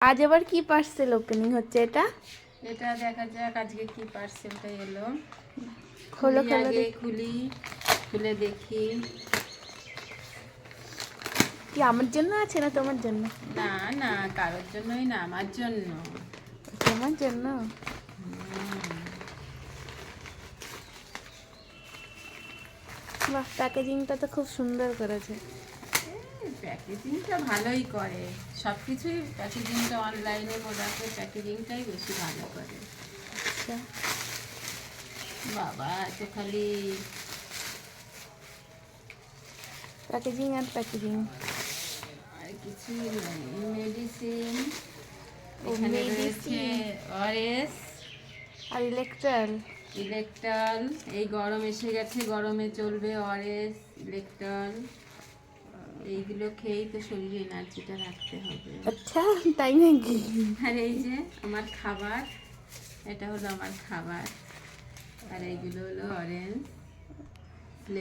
আজ আবার কি পার্সেল ওপেনিং হচ্ছে এটা? এটা দেখা যাক আজকে কি পার্সেলটা এলো। খোলো খুলি, খোলো আগে দেখি। খুলে দেখি। কি আমার জন্য আছে না তোমার জন্য? না না, কারোর জন্যই না, আমার জন্য। তোমার জন্য। বাহ, প্যাকেজিংটা তো খুব সুন্দর করেছে। প্যাকেজিংটা ভালোই করে, সব কিছুই প্যাকেজিংটা, অনলাইনে প্রোডাক্টের প্যাকেজিংটাই বেশি ভালো করে। আচ্ছা, বাবা এত খালি প্যাকেজিং আর প্যাকেজিং। আর কিছুই নেই। মেডিসিন, ও, এখানে রয়েছে medicine। ওআরএস, আর ইলেকট্রাল। ইলেকট্রাল। এই গরম এসে গেছে, গরমে চলবে ওআরএস, ইলেকট্রাল। এইগুলো খেয়েই তো শরীরে এনার্জিটা রাখতে হবে। আচ্ছা, তাই নাকি? আর এই যে আমার খাবার, এটা হলো আমার খাবার। আর এইগুলো হলো অরেঞ্জ।